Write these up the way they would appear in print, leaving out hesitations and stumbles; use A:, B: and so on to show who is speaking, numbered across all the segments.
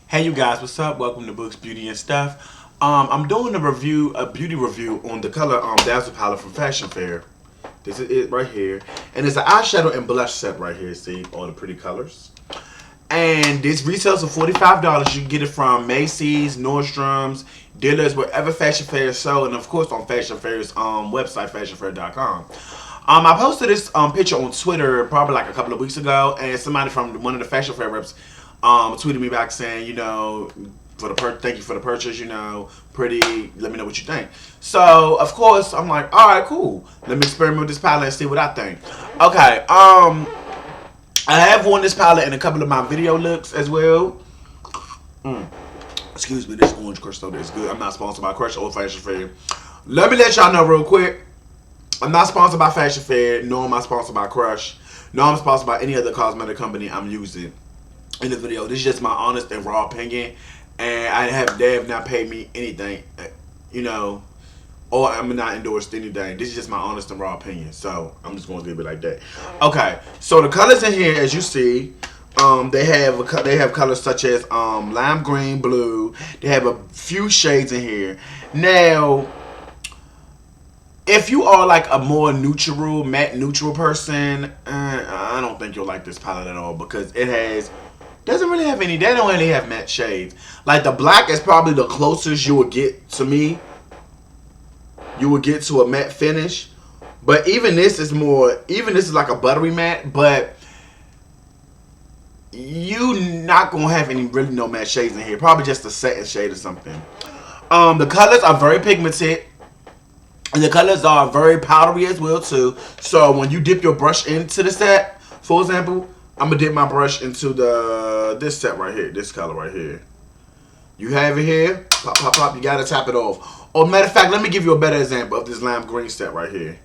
A: Hey you guys, what's up? Welcome to Books, Beauty, and Stuff. I'm doing a beauty review on the color Dazzle palette from Fashion Fair. This is it right here, and it's an eyeshadow and blush set right here. See all the pretty colors. And this retails for $45. You can get it from Macy's, Nordstrom's, dealers, wherever Fashion Fair is sold, and of course on Fashion Fair's website, fashionfair.com. I posted this picture on Twitter probably like a couple of weeks ago, and somebody from one of the Fashion Fair reps tweeted me back saying, thank you for the purchase, pretty. Let me know what you think. So of course I'm like, all right, cool. Let me experiment with this palette and see what I think. Okay, I have worn this palette in a couple of my video looks as well. Excuse me, this orange crush soda is good. I'm not sponsored by Crush or Fashion Fair. Let me let y'all know real quick. I'm not sponsored by Fashion Fair, nor am I sponsored by Crush, nor am I sponsored by any other cosmetic company I'm using in the video. This is just my honest and raw opinion, and they have not paid me anything, or I'm not endorsed anything. This is just my honest and raw opinion, so I'm just going to leave it like that. Okay, so the colors in here, as you see, they have colors such as lime green, blue. They have a few shades in here. Now, if you are like a more matte neutral person, I don't think you'll like this palette at all because doesn't really have any. They don't really have matte shades. Like the black is probably the closest you would get to me. You would get to a matte finish, but even this is like a buttery matte, but you not gonna have no matte shades in here. Probably just a satin shade or something. The colors are very pigmented. And the colors are very powdery as well too. So when you dip your brush into the set, for example, I'm gonna dip my brush into this set right here, this color right here. You have it here, pop, pop, pop. You gotta tap it off. Or matter of fact, let me give you a better example of this lime green set right here.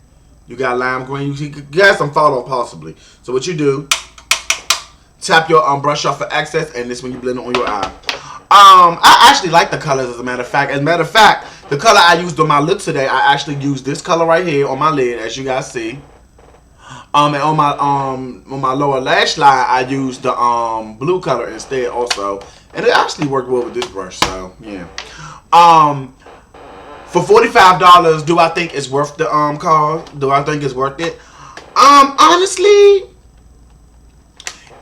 A: You got lime green. You got some fall off possibly. So what you do? Tap your brush off for access, and this when you blend it on your eye. I actually like the colors as a matter of fact. As a matter of fact, the color I used on my lip today, I actually used this color right here on my lid, as you guys see. And on my lower lash line, I used the blue color instead also, and it actually worked well with this brush. So yeah. For $45, do I think it's worth the cost? Do I think it's worth it? Honestly,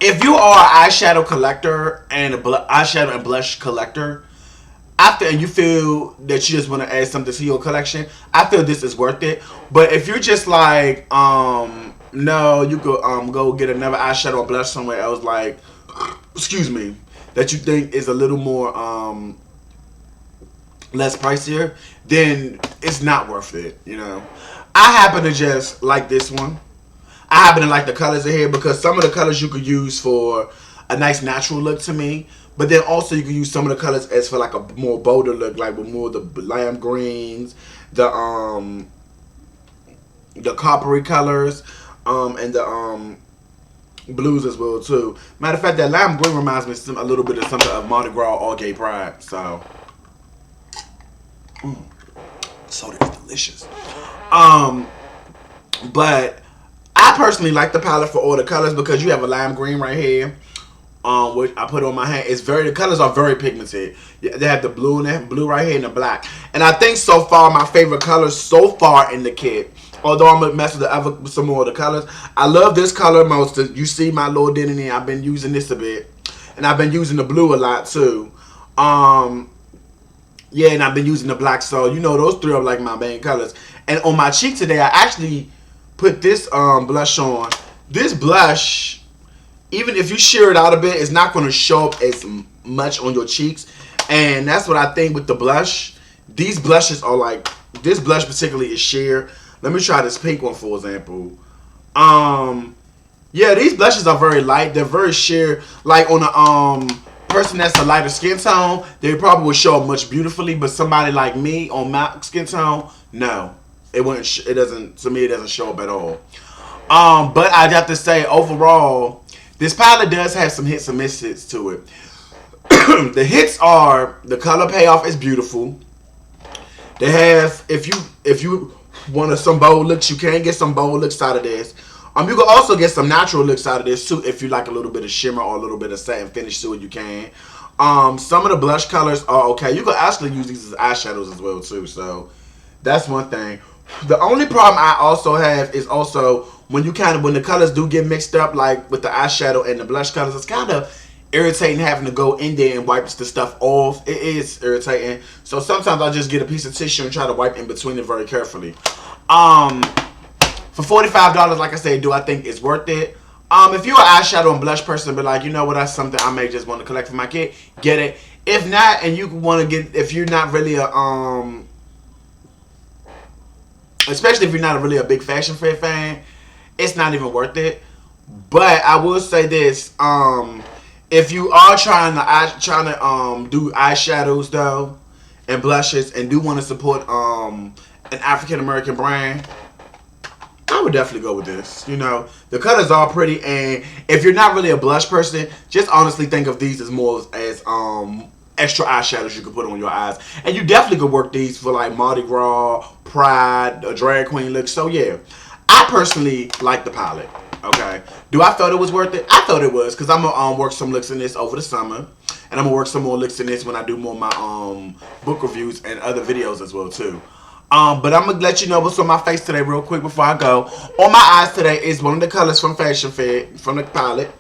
A: if you are an eyeshadow collector and eyeshadow and blush collector, and you feel that you just want to add something to your collection, I feel this is worth it. But if you're just like, no, you could go get another eyeshadow or blush somewhere else, like, excuse me, that you think is a little more less pricier, then it's not worth it. I happen to just like this one. I happen to like the colors in here because some of the colors you could use for a nice natural look to me, but then also you can use some of the colors as for like a more bolder look, like with more of the lime greens, the coppery colors, and the blues as well too. Matter of fact, that lime green reminds me a little bit of something of Mardi Gras or Gay Pride. So, soda is delicious. But I personally like the palette for all the colors because you have a lime green right here, which I put on my hand. The colors are very pigmented. They have the blue right here and the black. And I think so far my favorite colors so far in the kit, although I'm gonna mess with some more of the colors, I love this color most. You see my little dent in here. I've been using this a bit, and I've been using the blue a lot too. Yeah, and I've been using the black. So those three are like my main colors. And on my cheek today, I actually put this blush on. This blush, even if you sheer it out a bit, it's not going to show up as much on your cheeks. And that's what I think with the blush. These blushes are like, this blush particularly is sheer. Let me try this pink one for example. Yeah, these blushes are very light. They're very sheer. Like on a person that's a lighter skin tone, they probably would show up much beautifully. But somebody like me on my skin tone, no. It wouldn't. It doesn't. To me, it doesn't show up at all. But I'd have to say, overall, this palette does have some hits and misses to it. The hits are the color payoff is beautiful. They have, if you want some bold looks, you can get some bold looks out of this. You can also get some natural looks out of this too if you like a little bit of shimmer or a little bit of satin finish to it. You can. Some of the blush colors are okay. You can actually use these as eyeshadows as well too. So that's one thing. The only problem I also have is also when the colors do get mixed up, like with the eyeshadow and the blush colors, it's kind of irritating having to go in there and wipe the stuff off. It is irritating. So sometimes I just get a piece of tissue and try to wipe in between it very carefully. For $45, like I said, do I think it's worth it? If you're an eyeshadow and blush person, but like, you know what, that's something I may just want to collect for my kid, get it. If not, and you want to get, if you're not really a, especially if you're not really a big Fashion Fair fan, it's not even worth it. But I will say this, if you are trying to do eyeshadows though, and blushes, and do want to support an African American brand, I would definitely go with this. You know, the colors are pretty, and if you're not really a blush person, just honestly think of these as more as extra eyeshadows you can put on your eyes. And you definitely could work these for like Mardi Gras, Pride, a drag queen look. So yeah, I personally like the palette. Okay, do I thought it was worth it? I thought it was, because I'm gonna work some looks in this over the summer, and I'm gonna work some more looks in this when I do more of my book reviews and other videos as well too. But I'm gonna let you know what's on my face today real quick before I go. On my eyes today is one of the colors from Fashion Fair, from the palette,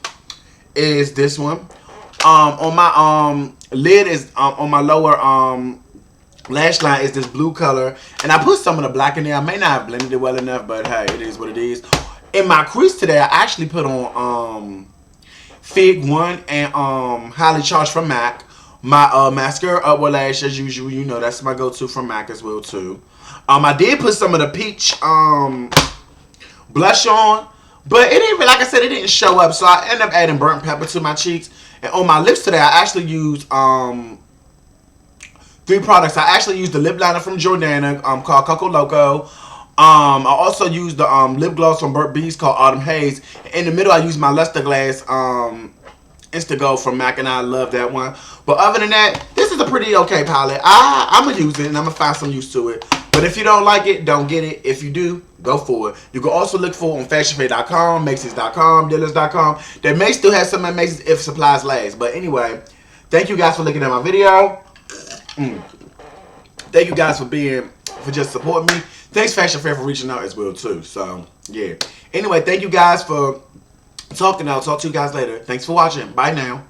A: is this one. On my lid is on my lower lash line is this blue color, and I put some of the black in there. I may not have blended it well enough, but hey, it is what it is. In my crease today, I actually put on Fig 1 and Highly Charged from MAC. My mascara upward lash, as usual, you know that's my go-to from MAC as well too. I did put some of the peach blush on, but it didn't, like I said, it didn't show up, so I ended up adding burnt pepper to my cheeks. And on my lips today, I actually used 3 products. I actually used the lip liner from Jordana called Coco Loco. I also used the lip gloss from Burt's Bees called Autumn Haze. In the middle, I used my Luster Glass Instago from MAC, and I love that one. But other than that, this is a pretty okay palette. I'm going to use it, and I'm going to find some use to it. But if you don't like it, don't get it. If you do, go for it. You can also look for it on fashionfair.com, Macy's.com, Dillard's.com. They may still have some at Macy's if supplies last. But anyway, thank you guys for looking at my video. Thank you guys for just supporting me. Thanks Fashion Fair for reaching out as well too. So yeah. Anyway, thank you guys for talking. I'll talk to you guys later. Thanks for watching. Bye now.